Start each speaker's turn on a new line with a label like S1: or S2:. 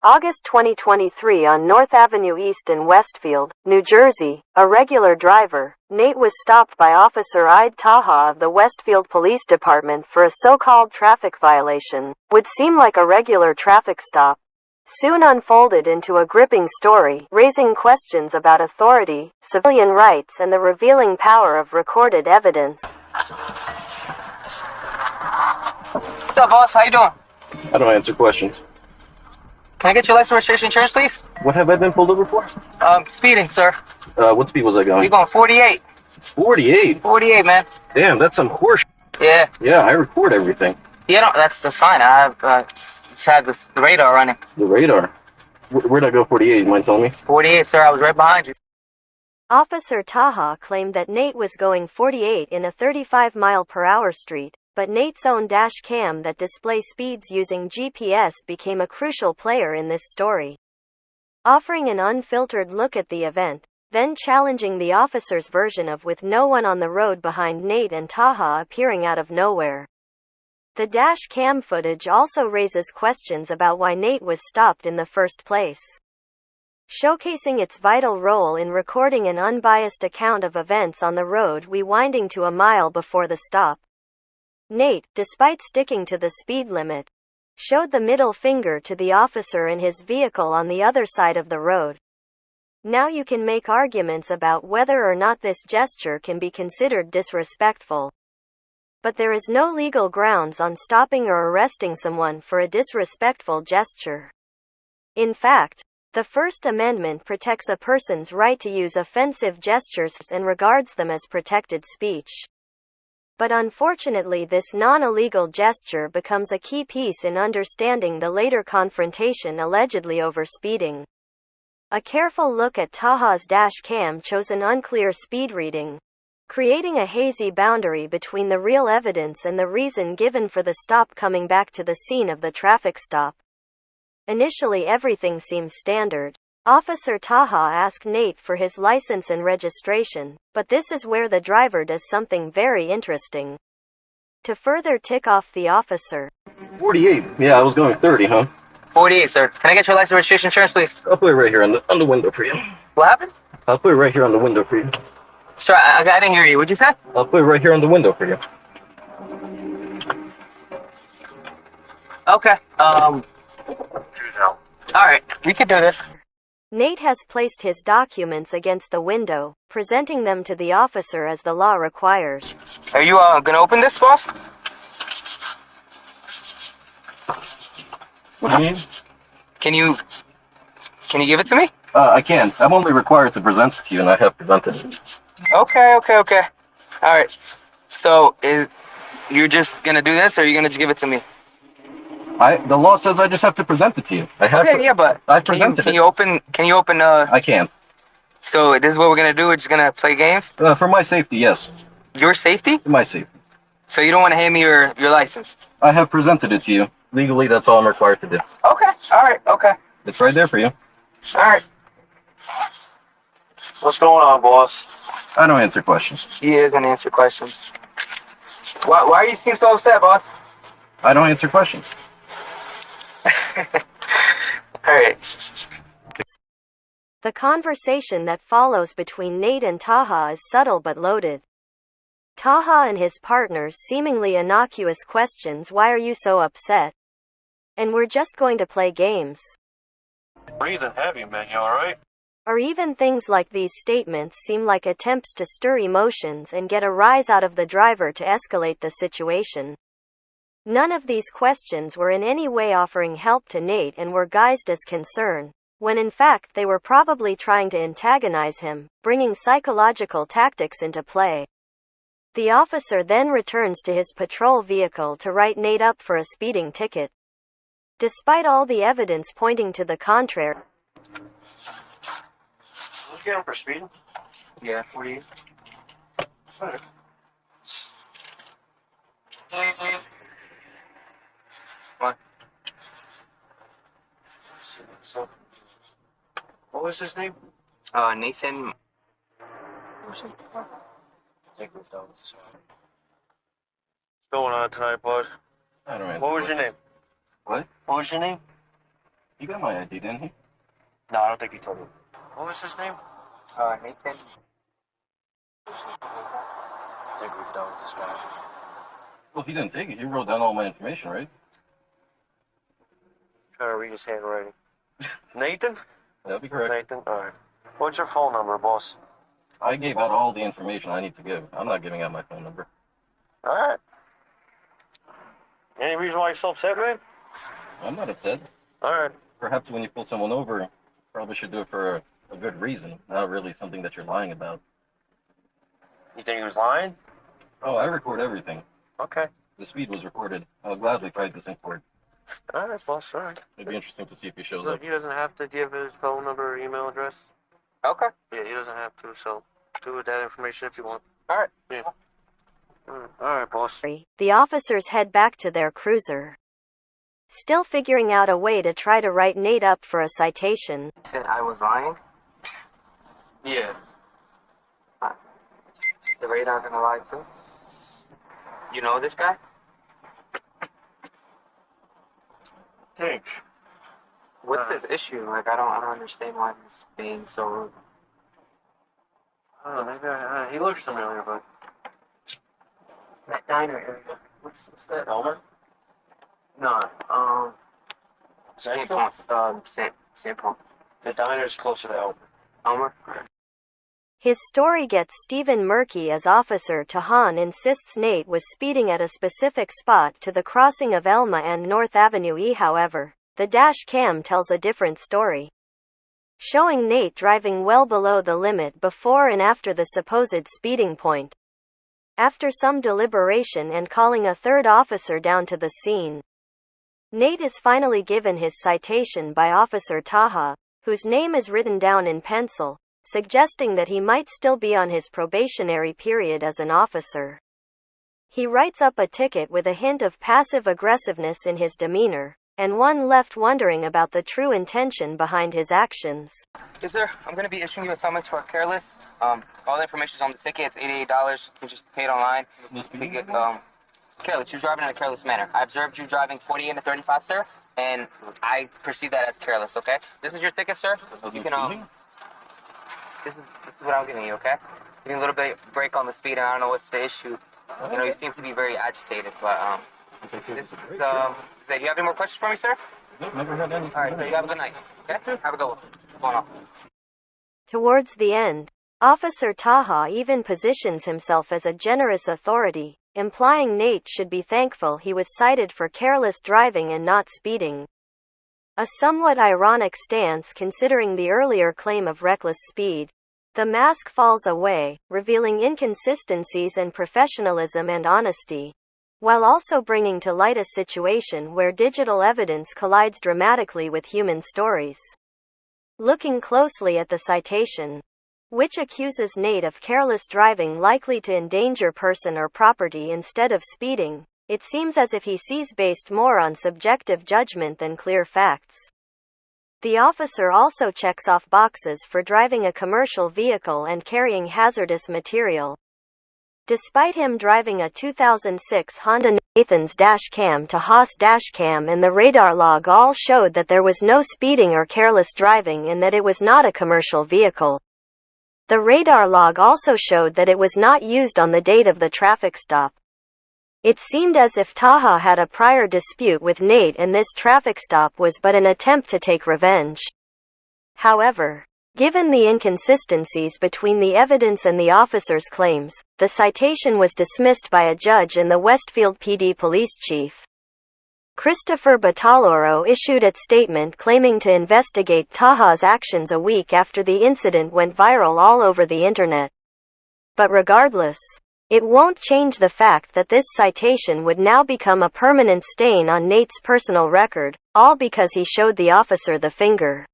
S1: August 2023 on North Avenue East in Westfield, New Jersey, a regular driver, Nate was stopped by Officer Ide Taha of the Westfield Police Department for a so-called traffic violation. Would seem like a regular traffic stop. Soon unfolded into a gripping story, raising questions about authority, civilian rights and the revealing power of recorded evidence.
S2: What's up, boss? How you doing?
S3: I don't answer questions.
S2: Can I get your license, registration, insurance, please?
S3: What have I been pulled over for?
S2: Speeding, sir.
S3: What speed was I going?
S2: You're going 48.
S3: 48?
S2: 48, man.
S3: Damn, that's some horse.
S2: Yeah.
S3: Yeah, I record everything.
S2: Yeah, no, that's fine. I just had the radar running.
S3: The radar? Where'd I go 48? You mind telling me?
S2: 48, sir. I was right behind you.
S1: Officer Taha claimed that Nate was going 48 in a 35-mile-per-hour street, but Nate's own dash cam that displays speeds using GPS became a crucial player in this story. Offering an unfiltered look at the event, then challenging the officer's version of with no one on the road behind Nate and Taha appearing out of nowhere. The dash cam footage also raises questions about why Nate was stopped in the first place, showcasing its vital role in recording an unbiased account of events on the road winding to a mile before the stop. Nate, despite sticking to the speed limit, showed the middle finger to the officer in his vehicle on the other side of the road. Now you can make arguments about whether or not this gesture can be considered disrespectful. But there is no legal grounds on stopping or arresting someone for a disrespectful gesture. In fact, the First Amendment protects a person's right to use offensive gestures and regards them as protected speech. But unfortunately, this non-illegal gesture becomes a key piece in understanding the later confrontation allegedly over speeding. A careful look at Taha's dash cam shows an unclear speed reading, creating a hazy boundary between the real evidence and the reason given for the stop. Coming back to the scene of the traffic stop, initially everything seems standard. Officer Taha asked Nate for his license and registration, but this is where the driver does something very interesting. To further tick off the officer.
S3: 48? Yeah, I was going 30, huh?
S2: 48, sir. Can I get your license, registration, insurance, please?
S3: I'll put it right here on the window for you.
S2: What happened?
S3: I'll put it right here on the window for you.
S2: Sir, I didn't hear you. What'd you say?
S3: I'll put it right here on the window for you.
S2: Okay. Alright, we could do this.
S1: Nate has placed his documents against the window, presenting them to the officer as the law requires.
S2: Are you gonna open this, boss?
S3: What do you mean?
S2: Can you give it to me?
S3: I can. I'm only required to present it to you, and I have presented it.
S2: Okay. Alright. So, you're just gonna do this, or are you gonna just give it to me?
S3: The law says I just have to present it to you. I have.
S2: Okay, yeah, but
S3: I've presented it.
S2: Can you open?
S3: I can.
S2: So this is what we're gonna do. We're just gonna play games.
S3: For my safety, yes.
S2: Your safety?
S3: For my safety.
S2: So you don't want to hand me your license?
S3: I have presented it to you. Legally, that's all I'm required to do.
S2: Okay. All right. Okay.
S3: It's right there for you.
S2: All right.
S4: What's going on, boss?
S3: I don't answer questions.
S2: He doesn't answer questions. Why do you seem so upset, boss?
S3: I don't answer questions.
S2: All right.
S1: The conversation that follows between Nate and Taha is subtle but loaded. Taha and his partner's seemingly innocuous questions, "Why are you so upset?" and "We're just going to play games."
S4: Breathing heavy, man. You alright?
S1: Or even things like these statements seem like attempts to stir emotions and get a rise out of the driver to escalate the situation. None of these questions were in any way offering help to Nate and were guised as concern, when in fact they were probably trying to antagonize him, bringing psychological tactics into play. The officer then returns to his patrol vehicle to write Nate up for a speeding ticket. Despite all the evidence pointing to the contrary.
S4: Let's get him for speeding.
S2: Yeah, 48.
S4: Alright.
S2: What?
S4: So, what was his name?
S2: Nathan.
S4: What's going on tonight, bud?
S3: I don't answer
S4: What was your name?
S3: What?
S4: What was your name?
S3: He got my ID, didn't he?
S4: No, I don't think he told me. What was his name?
S2: Nathan.
S4: I think we've dealt with this guy.
S3: Well, he didn't take it. He wrote down all my information, right?
S4: Trying to read his handwriting. Nathan?
S3: That'd be correct.
S4: Nathan? Alright. What's your phone number, boss?
S3: I gave out all the information I need to give. I'm not giving out my phone number.
S4: Alright. Any reason why you're so upset, man?
S3: I'm not upset.
S4: Alright.
S3: Perhaps when you pull someone over, you probably should do it for a good reason, not really something that you're lying about.
S4: You think he was lying?
S3: Oh, I record everything.
S4: Okay.
S3: The speed was recorded. I'll gladly fight this in court.
S4: Alright, boss, alright.
S3: It'd be interesting to see if he shows
S4: Look,
S3: up.
S4: he doesn't have to give his phone number or email address.
S2: Okay.
S4: Yeah, he doesn't have to, so do with that information if you want.
S2: All right.
S4: Yeah. Alright, boss.
S1: The officers head back to their cruiser, still figuring out a way to try to write Nate up for a citation.
S2: You said I was lying.
S4: Yeah.
S2: The radar gonna lie too. You know this guy?
S4: Thanks.
S2: What's his issue? Like I don't understand why he's being so rude.
S4: I don't know, maybe he looks familiar, but...
S2: That diner area. What's that?
S4: Elmer?
S2: No.
S4: Central?
S2: St. Paul.
S4: The diner's closer to Elmer.
S2: Elmer.
S1: His story gets Stephen murky as Officer Tahan insists Nate was speeding at a specific spot to the crossing of Elma and North Avenue E. However, the dash cam tells a different story, showing Nate driving well below the limit before and after the supposed speeding point. After some deliberation and calling a third officer down to the scene, Nate is finally given his citation by Officer Taha, whose name is written down in pencil, suggesting that he might still be on his probationary period as an officer. He writes up a ticket with a hint of passive aggressiveness in his demeanor, and one left wondering about the true intention behind his actions.
S2: Yes, sir. I'm going to be issuing you a summons for careless. All the information is on the ticket. It's $88. You can just pay it online. Careless. You're driving in a careless manner. I observed you driving 48 and 35, sir, and I perceive that as careless, okay? This is your ticket, sir. You can, This is what I'm giving you, okay? Giving a little bit of break on the speed, and I don't know what's the issue. You know, you seem to be very agitated, but, this is it. You have any more questions for me, sir?
S3: Nope, never had any.
S2: All right, so you have a good night, okay? Have a good one. Going off.
S1: Towards the end, Officer Taha even positions himself as a generous authority, implying Nate should be thankful he was cited for careless driving and not speeding. A somewhat ironic stance considering the earlier claim of reckless speed. The mask falls away, revealing inconsistencies and professionalism and honesty, while also bringing to light a situation where digital evidence collides dramatically with human stories. Looking closely at the citation, which accuses Nate of careless driving likely to endanger person or property instead of speeding, it seems as if he sees based more on subjective judgment than clear facts. The officer also checks off boxes for driving a commercial vehicle and carrying hazardous material. Despite him driving a 2006 Honda, Nathan's dash cam to Haas dash cam and the radar log all showed that there was no speeding or careless driving and that it was not a commercial vehicle. The radar log also showed that it was not used on the date of the traffic stop. It seemed as if Taha had a prior dispute with Nate and this traffic stop was but an attempt to take revenge. However, given the inconsistencies between the evidence and the officer's claims, the citation was dismissed by a judge and the Westfield PD police chief, Christopher Bataloro, issued a statement claiming to investigate Taha's actions a week after the incident went viral all over the internet. But regardless, it won't change the fact that this citation would now become a permanent stain on Nate's personal record, all because he showed the officer the finger.